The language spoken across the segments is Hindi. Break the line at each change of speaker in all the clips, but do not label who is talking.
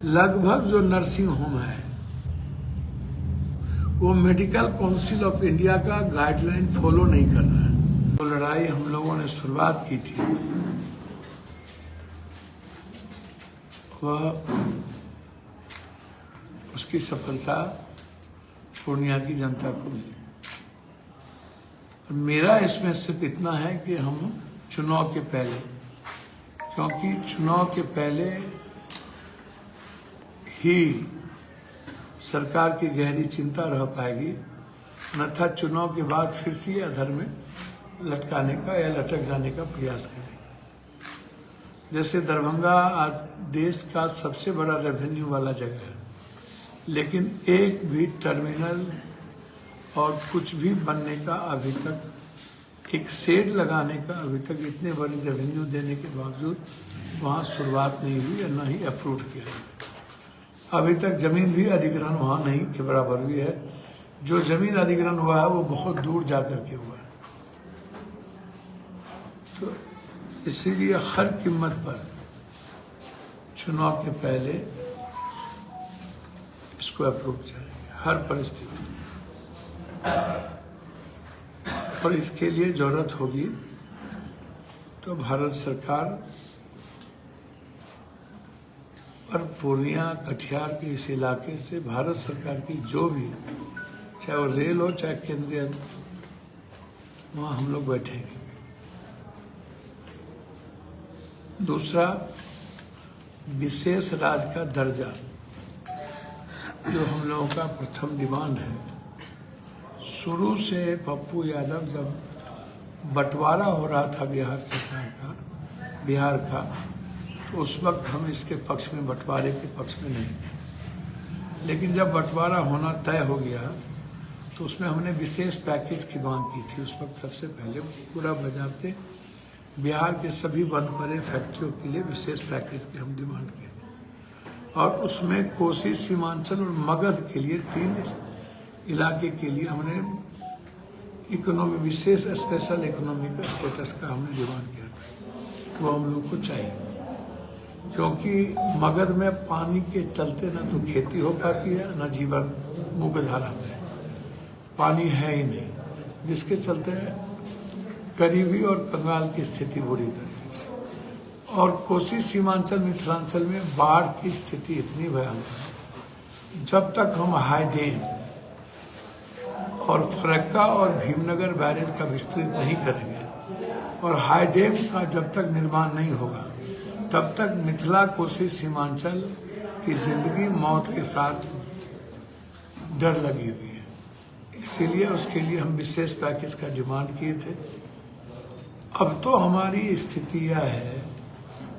लगभग जो नर्सिंग होम है वो मेडिकल काउंसिल ऑफ इंडिया का गाइडलाइन फॉलो नहीं कर रहा है। तो लड़ाई हम लोगों ने शुरुआत की थी वह उसकी सफलता पूर्णिया की जनता को मिली। मेरा इसमें सिर्फ इतना है कि हम चुनाव के पहले, क्योंकि चुनाव के पहले ही सरकार की गहरी चिंता रह पाएगी, अन्यथा चुनाव के बाद फिर से अधर में लटकाने का या लटक जाने का प्रयास करेंगे। जैसे दरभंगा आज देश का सबसे बड़ा रेवेन्यू वाला जगह है, लेकिन एक भी टर्मिनल और कुछ भी बनने का अभी तक, एक शेड लगाने का अभी तक इतने बड़े रेवेन्यू देने के बावजूद वहाँ शुरुआत नहीं हुई और न ही अप्रूव किया। अभी तक जमीन भी अधिग्रहण वहाँ नहीं के बराबर हुई है। जो जमीन अधिग्रहण हुआ है वो बहुत दूर जाकर के हुआ है। तो इसीलिए हर कीमत पर चुनाव के पहले इसको अप्रूव चाहिए हर परिस्थिति, और इसके लिए जरूरत होगी तो भारत सरकार और पूर्णिया कटिहार के इस इलाके से भारत सरकार की जो भी, चाहे वो रेल हो चाहे केंद्रीय, वहाँ हम लोग बैठेंगे। दूसरा, विशेष राज्य का दर्जा जो हम लोगों का प्रथम डिमांड है। शुरू से पप्पू यादव जब बंटवारा हो रहा था बिहार का, तो उस वक्त हम इसके पक्ष में, बंटवारे के पक्ष में नहीं थे। लेकिन जब बंटवारा होना तय हो गया तो उसमें हमने विशेष पैकेज की मांग की थी। उस वक्त सबसे पहले पूरा बजाते बिहार के सभी बंद पड़े फैक्ट्रियों के लिए विशेष पैकेज की हम डिमांड किए थे, और उसमें कोसी, सीमांचल और मगध के लिए 3 इलाके के लिए हमने इकोनॉमी, विशेष स्पेशल इकोनॉमिक स्टेटस का हमने डिमांड किया था। वो हम लोग को चाहिए, क्योंकि मगध में पानी के चलते न तो खेती हो पाती है, न जीवन मुख्यधारा में पानी है ही नहीं, जिसके चलते गरीबी और कंगाल की स्थिति बुरी तरह है। और कोसी, सीमांचल, मिथिलांचल में बाढ़ की स्थिति इतनी भयानक है। जब तक हम हाई डैम और फरक्का और भीमनगर बैरेज का विस्तृत नहीं करेंगे और हाई डैम का जब तक निर्माण नहीं होगा, तब तक मिथिला, कोसी, सीमांचल की जिंदगी मौत के साथ डर लगी हुई है। इसीलिए उसके लिए हम विशेष पैकेज का डिमांड किए थे। अब तो हमारी स्थिति यह है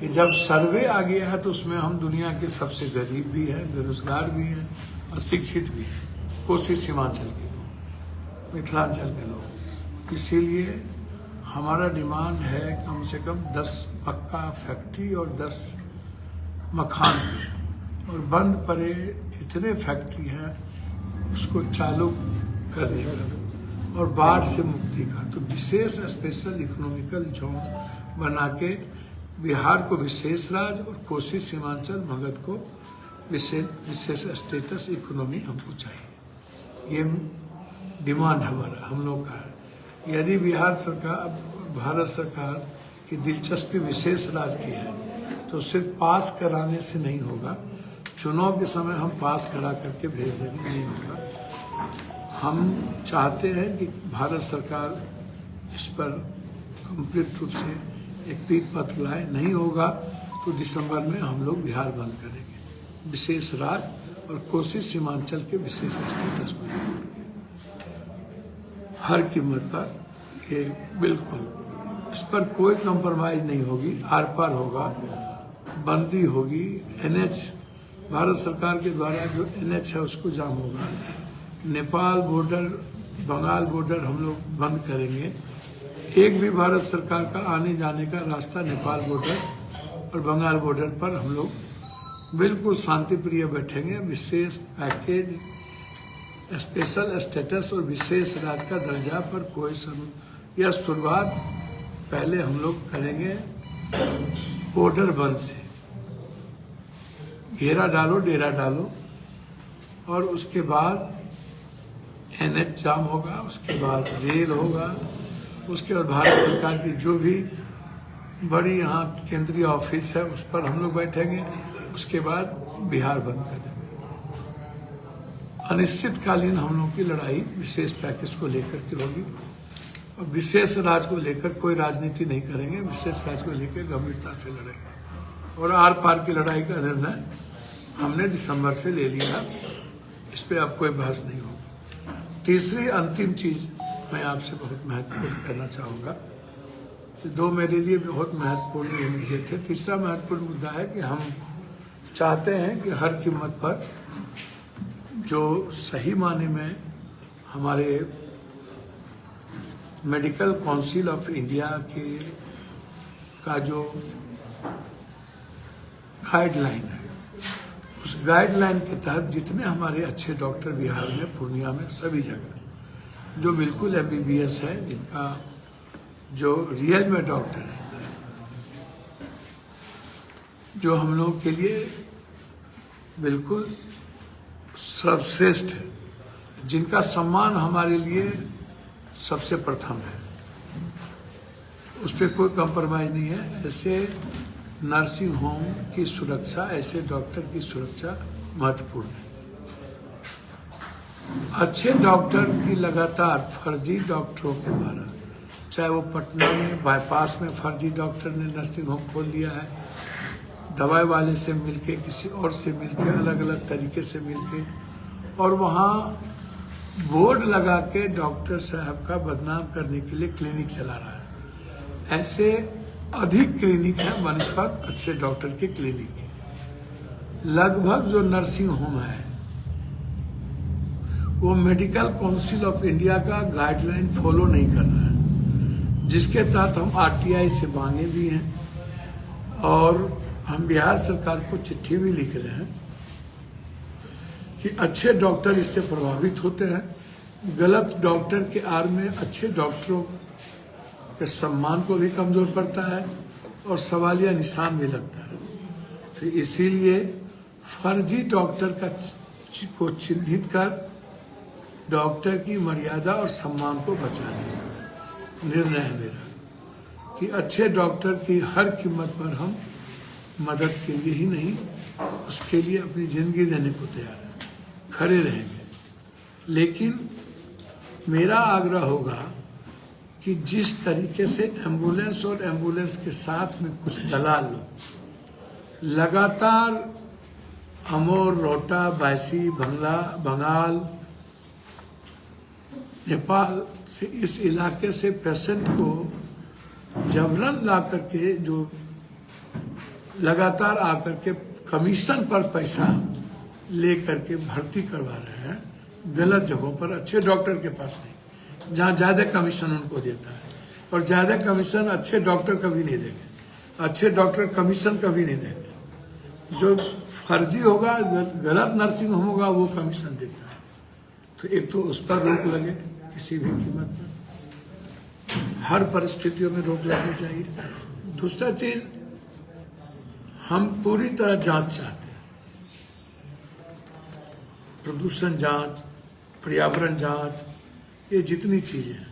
कि जब सर्वे आ गया है तो उसमें हम दुनिया के सबसे गरीब भी हैं, बेरोजगार भी हैं और शिक्षित भी हैं, कोसी, सीमांचल के लोग, मिथिलांचल के लोग। इसीलिए हमारा डिमांड है कम से कम 10 मक्का फैक्ट्री और 10 मखान, और बंद पड़े जितने फैक्ट्री हैं उसको चालू करने का और बाढ़ से मुक्ति का। तो विशेष स्पेशल इकोनॉमिकल जोन बना के बिहार को विशेष राज्य और कोसी, सीमांचल, मगध को विशेष स्टेटस इकोनॉमी हमको चाहिए। ये डिमांड हमारा, हम लोग का है। यदि बिहार सरकार, भारत सरकार की दिलचस्पी विशेष राज्य की है तो सिर्फ पास कराने से नहीं होगा। चुनाव के समय हम पास करा करके भेज देंगे नहीं होगा। हम चाहते हैं कि भारत सरकार इस पर कंप्लीट रूप से एक पीठ पत्र लाए। नहीं होगा तो दिसंबर में हम लोग बिहार बंद करेंगे, विशेष राज्य और कोसी, सीमांचल के विशेष स्टेटस को हर कीमत पर। ये बिल्कुल, इस पर कोई कंप्रोमाइज नहीं होगी, आर पार होगा, बंदी होगी। NH भारत सरकार के द्वारा जो NH है उसको जाम होगा। नेपाल बॉर्डर, बंगाल बॉर्डर हम लोग बंद करेंगे। एक भी भारत सरकार का आने जाने का रास्ता नेपाल बॉर्डर और बंगाल बॉर्डर पर हम लोग बिल्कुल शांतिप्रिय बैठेंगे। विशेष पैकेज, स्पेशल स्टेटस और विशेष राज्य का दर्जा पर कोई यह शुरुआत पहले हम लोग करेंगे बॉर्डर बंद से। घेरा डालो, डेरा डालो, और उसके बाद NH जाम होगा, उसके बाद रेल होगा, उसके बाद भारत सरकार की जो भी बड़ी यहाँ केंद्रीय ऑफिस है उस पर हम लोग बैठेंगे, उसके बाद बिहार बंद कर देंगे। अनिश्चितकालीन हम लोगों की लड़ाई विशेष पैकेज को लेकर के होगी, और विशेष राज्य को लेकर कोई राजनीति नहीं करेंगे, विशेष राज्य को लेकर गंभीरता से लड़ेंगे। और आर पार की लड़ाई का निर्णय हमने दिसंबर से ले लिया, इस पर अब कोई बहस नहीं होगी। तीसरी अंतिम चीज मैं आपसे बहुत महत्वपूर्ण करना चाहूँगा, दो मेरे लिए बहुत महत्वपूर्ण मुद्दे थे। तीसरा महत्वपूर्ण मुद्दा है कि हम चाहते हैं कि हर कीमत पर जो सही माने में हमारे मेडिकल काउंसिल ऑफ इंडिया का जो गाइडलाइन है, उस गाइडलाइन के तहत जितने हमारे अच्छे डॉक्टर बिहार में, पूर्णिया में, सभी जगह जो बिल्कुल MBBS है, जिनका जो रियल में डॉक्टर है, जो हम लोग के लिए बिल्कुल सर्वश्रेष्ठ है, जिनका सम्मान हमारे लिए सबसे प्रथम है, उस पर कोई कंप्रोमाइज नहीं है। ऐसे नर्सिंग होम की सुरक्षा, ऐसे डॉक्टर की सुरक्षा महत्वपूर्ण है। अच्छे डॉक्टर की लगातार फर्जी डॉक्टरों के द्वारा, चाहे वो पटना में बाईपास में फर्जी डॉक्टर ने नर्सिंग होम खोल लिया है, दवाई वाले से मिलके, किसी और से मिलके, अलग अलग तरीके से मिलके, और वहाँ बोर्ड लगा के डॉक्टर साहब का बदनाम करने के लिए क्लिनिक चला रहा है। ऐसे अधिक क्लिनिक है बनस्पत अच्छे डॉक्टर के क्लिनिक। लगभग जो नर्सिंग होम है वो मेडिकल काउंसिल ऑफ इंडिया का गाइडलाइन फॉलो नहीं कर रहा है, जिसके तहत हम RTI से मांगे भी हैं और हम बिहार सरकार को चिट्ठी भी लिख रहे हैं कि अच्छे डॉक्टर इससे प्रभावित होते हैं। गलत डॉक्टर के आड़ में अच्छे डॉक्टरों के सम्मान को भी कमजोर पड़ता है और सवालिया निशान भी लगता है। तो इसीलिए फर्जी डॉक्टर को चिन्हित कर डॉक्टर की मर्यादा और सम्मान को बचाने का निर्णय है मेरा कि अच्छे डॉक्टर की हर कीमत पर हम मदद के लिए ही नहीं, उसके लिए अपनी जिंदगी देने को तैयार है, खड़े रहेंगे। लेकिन मेरा आग्रह होगा कि जिस तरीके से एम्बुलेंस और एम्बुलेंस के साथ में कुछ दलाल लोग लगातार अमोर, रोहटा, बायसी, बंगाल, नेपाल से इस इलाके से पेशेंट को जबरन ला करके, जो लगातार आकर के कमीशन पर पैसा ले करके भर्ती करवा रहे हैं गलत जगहों पर, अच्छे डॉक्टर के पास नहीं, जहाँ ज़्यादा कमीशन उनको देता है। और ज़्यादा कमीशन अच्छे डॉक्टर कभी नहीं देंगे, अच्छे डॉक्टर कमीशन कभी नहीं देंगे। जो फर्जी होगा, गलत नर्सिंग होम होगा, वो कमीशन देता है। तो एक तो उस पर रोक लगे, किसी भी कीमत पर, हर परिस्थितियों में रोक लगनी चाहिए। दूसरा चीज, हम पूरी तरह जांच चाहते हैं, प्रदूषण जांच, पर्यावरण जांच, ये जितनी चीजें हैं,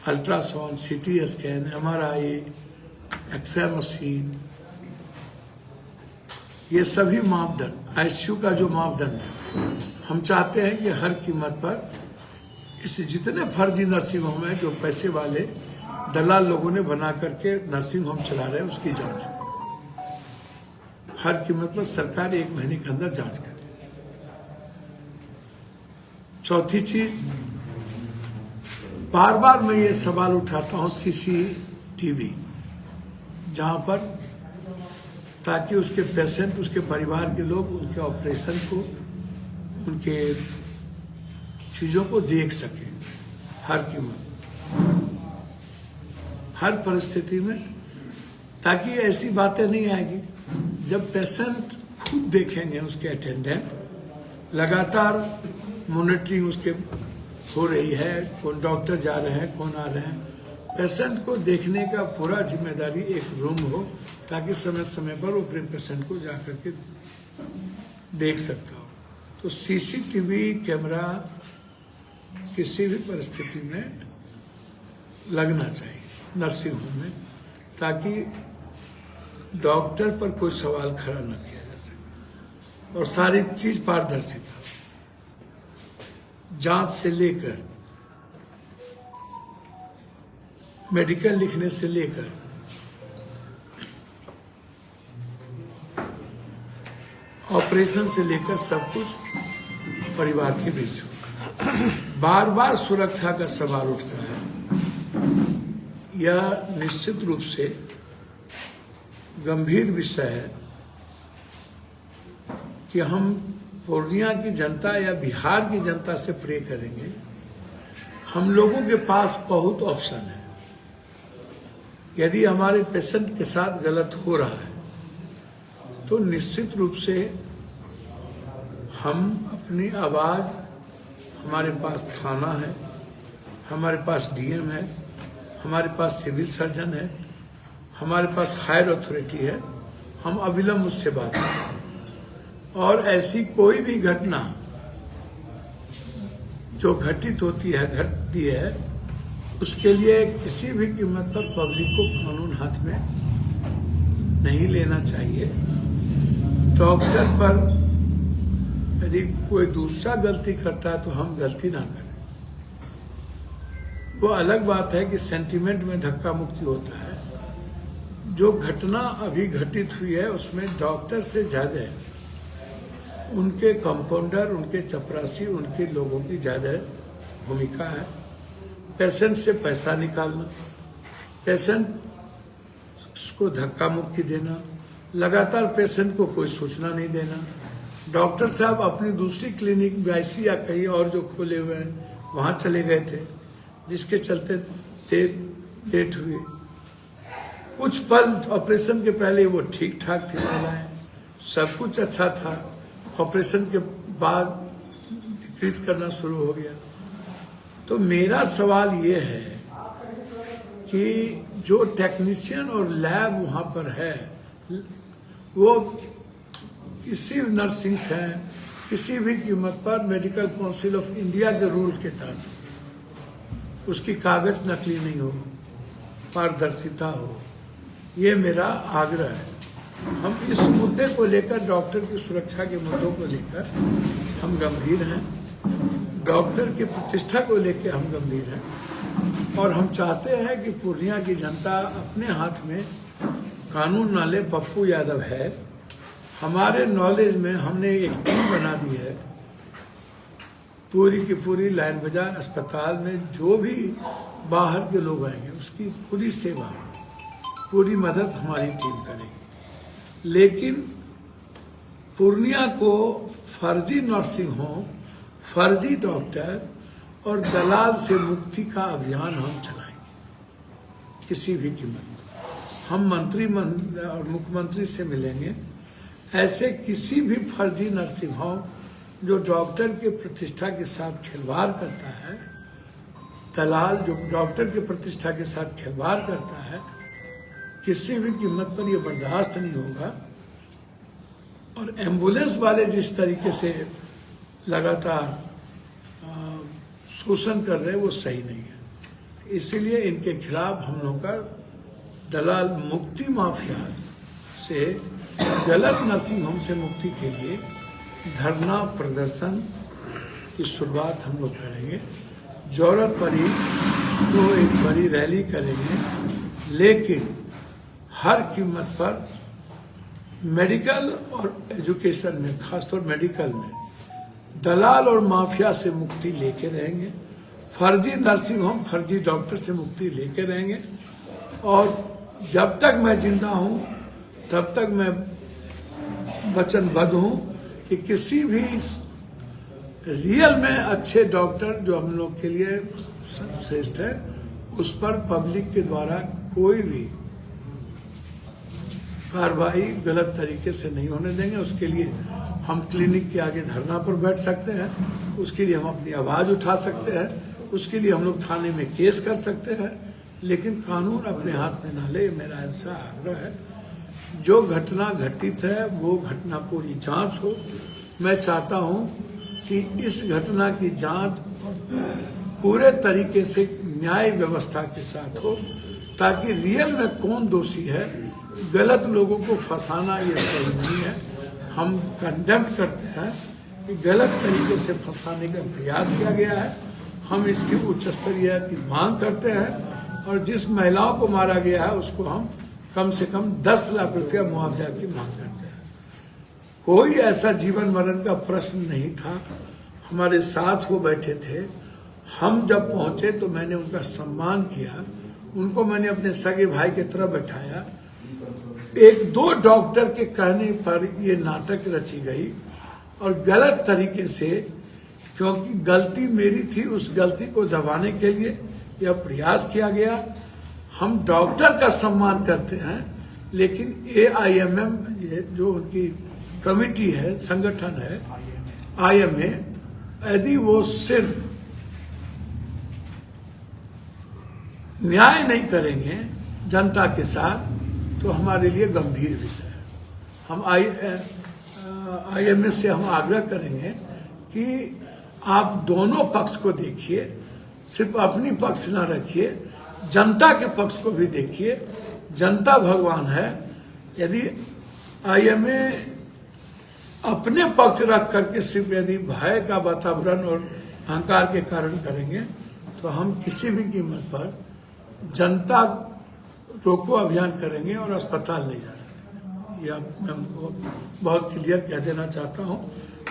ultrasound, CT scan, MRI, x ray machine, ये सभी मापदंड, ICU का जो मापदंड है, हम चाहते हैं कि हर कीमत पर इस जितने फर्जी नर्सिंग होम है, जो पैसे वाले दलाल लोगों ने बना करके नर्सिंग होम चला रहे हैं, उसकी जांच हो। हर कीमत पर सरकार 1 महीने के अंदर जांच करे। चौथी चीज, बार बार मैं ये सवाल उठाता हूं CCTV, जहां पर ताकि उसके पेशेंट, उसके परिवार के लोग उनके ऑपरेशन को, उनके चीजों को देख सके हर कीमत, हर परिस्थिति में, ताकि ऐसी बातें नहीं आएगी। जब पेशेंट खुद देखेंगे, उसके अटेंडेंट लगातार मॉनिटरिंग उसके हो रही है, कौन डॉक्टर जा रहे हैं, कौन आ रहे हैं, पेशेंट को देखने का पूरा जिम्मेदारी एक रूम हो, ताकि समय समय पर वो पेशेंट को जा करके देख सकता हो। तो सीसीटीवी कैमरा किसी भी परिस्थिति में लगना चाहिए नर्सिंग होम में, ताकि डॉक्टर पर कोई सवाल खड़ा न किया जा सके और सारी चीज पारदर्शिता, जांच से लेकर मेडिकल लिखने से लेकर ऑपरेशन से लेकर सब कुछ परिवार के बीच हो। बार बार सुरक्षा का सवाल उठता है। यह निश्चित रूप से गंभीर विषय है कि हम पूर्णिया की जनता या बिहार की जनता से प्रे करेंगे। हम लोगों के पास बहुत ऑप्शन है। यदि हमारे पेशेंट के साथ गलत हो रहा है तो निश्चित रूप से हम अपनी आवाज़, हमारे पास थाना है, हमारे पास डीएम है, हमारे पास सिविल सर्जन है, हमारे पास हायर अथॉरिटी है, हम अविलंब उससे बात करें। और ऐसी कोई भी घटना जो घटित होती है उसके लिए किसी भी कीमत पर पब्लिक को कानून हाथ में नहीं लेना चाहिए। डॉक्टर पर यदि कोई दूसरा गलती करता है तो हम गलती ना करें। वो अलग बात है कि सेंटिमेंट में धक्का मुक्की होता है। जो घटना अभी घटित हुई है उसमें डॉक्टर से ज्यादा उनके कंपाउंडर, उनके चपरासी, उनके लोगों की ज्यादा भूमिका है। पेशेंट से पैसा निकालना, पेशेंट को धक्का मुक्की देना, लगातार पेशेंट को कोई सूचना नहीं देना। डॉक्टर साहब अपनी दूसरी क्लिनिक BIC या कहीं और जो खोले हुए हैं वहाँ चले गए थे, जिसके चलते डेट हुई। कुछ पल ऑपरेशन के पहले वो ठीक ठाक थी महिलाएं, सब कुछ अच्छा था। ऑपरेशन के बाद डिक्रीज करना शुरू हो गया। तो मेरा सवाल ये है कि जो टेक्नीशियन और लैब वहाँ पर है वो किसी नर्सिंग है, किसी भी कीमत पर मेडिकल काउंसिल ऑफ इंडिया के रूल के तहत उसकी कागज नकली नहीं हो, पारदर्शिता हो। ये मेरा आग्रह है। हम इस मुद्दे को लेकर, डॉक्टर की सुरक्षा के मुद्दों को लेकर हम गंभीर हैं। डॉक्टर की प्रतिष्ठा को लेकर हम गंभीर हैं और हम चाहते हैं कि पूर्णिया की जनता अपने हाथ में कानून ना ले। पप्पू यादव है, हमारे नॉलेज में हमने एक टीम बना दी है। पूरी की पूरी लाइन बाजार अस्पताल में जो भी बाहर के लोग आएंगे उसकी पूरी सेवा, पूरी मदद हमारी टीम करेगी। लेकिन पूर्णिया को फर्जी नर्सिंग होम, फर्जी डॉक्टर और दलाल से मुक्ति का अभियान हम चलाएंगे किसी भी कीमत पर। हम मंत्री और मुख्यमंत्री से मिलेंगे। ऐसे किसी भी फर्जी नर्सिंग होम जो डॉक्टर के प्रतिष्ठा के साथ खिलवाड़ करता है, दलाल जो डॉक्टर के प्रतिष्ठा के साथ खिलवाड़ करता है, किसी भी कीमत पर यह बर्दाश्त नहीं होगा। और एम्बुलेंस वाले जिस तरीके से लगातार शोषण कर रहे हैं वो सही नहीं है। इसीलिए इनके खिलाफ हम लोग का दलाल मुक्ति माफिया से, गलत नर्सिंग होम से मुक्ति के लिए धरना प्रदर्शन की शुरुआत हम लोग करेंगे। जरूरत पड़ी तो एक बड़ी रैली करेंगे, लेकिन हर कीमत पर मेडिकल और एजुकेशन में, खासतौर मेडिकल में दलाल और माफिया से मुक्ति लेके रहेंगे। फर्जी नर्सिंग होम, फर्जी डॉक्टर से मुक्ति लेके रहेंगे। और जब तक मैं जिंदा हूं तब तक मैं वचनबद्ध हूं कि किसी भी रियल में अच्छे डॉक्टर जो हम लोग के लिए श्रेष्ठ है, उस पर पब्लिक के द्वारा कोई भी कार्रवाई गलत तरीके से नहीं होने देंगे। उसके लिए हम क्लिनिक के आगे धरना पर बैठ सकते हैं, उसके लिए हम अपनी आवाज़ उठा सकते हैं, उसके लिए हम लोग थाने में केस कर सकते हैं, लेकिन कानून अपने हाथ में ना ले। मेरा ऐसा आग्रह है। जो घटना घटित है वो घटना पूरी जांच हो, मैं चाहता हूं कि इस घटना की जांच पूरे तरीके से न्याय व्यवस्था के साथ हो, ताकि रियल में कौन दोषी है। गलत लोगों को फंसाना ये सही नहीं है। हम कंडेम करते हैं कि गलत तरीके से फंसाने का प्रयास किया गया है। हम इसकी उच्च स्तरीय की मांग करते हैं और जिस महिलाओं को मारा गया है उसको हम कम से कम 10 लाख रुपया मुआवजा की मांग करते हैं। कोई ऐसा जीवन मरण का प्रश्न नहीं था। हमारे साथ वो बैठे थे। हम जब पहुंचे तो मैंने उनका सम्मान किया, उनको मैंने अपने सगे भाई की तरह बैठाया। एक दो डॉक्टर के कहने पर ये नाटक रची गई और गलत तरीके से, क्योंकि गलती मेरी थी, उस गलती को दबाने के लिए यह प्रयास किया गया। हम डॉक्टर का सम्मान करते हैं, लेकिन AIMM ये जो उनकी कमिटी है, संगठन है IMA, यदि वो सिर्फ न्याय नहीं करेंगे जनता के साथ तो हमारे लिए गंभीर विषय है। हम IMA से हम आग्रह करेंगे कि आप दोनों पक्ष को देखिए, सिर्फ अपनी पक्ष न रखिए, जनता के पक्ष को भी देखिए। जनता भगवान है। यदि IMA अपने पक्ष रख करके सिर्फ यदि भय का वातावरण और अहंकार के कारण करेंगे तो हम किसी भी कीमत पर जनता रोको अभियान करेंगे और अस्पताल नहीं जाएंगे। यह मैं उनको बहुत क्लियर कह देना चाहता हूं।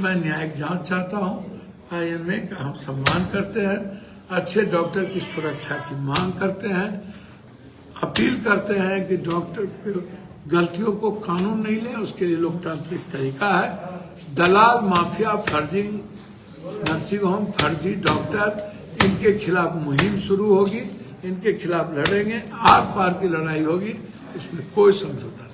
मैं न्यायिक जांच चाहता हूं। IMA का हम सम्मान करते हैं, अच्छे डॉक्टर की सुरक्षा की मांग करते हैं, अपील करते हैं कि डॉक्टर गलतियों को कानून नहीं ले, उसके लिए लोकतांत्रिक तरीका है। दलाल, माफिया, फर्जी नर्सिंग होम, फर्जी डॉक्टर, इनके खिलाफ मुहिम शुरू होगी। इनके खिलाफ लड़ेंगे, आर पार की लड़ाई होगी, इसमें कोई समझौता नहीं।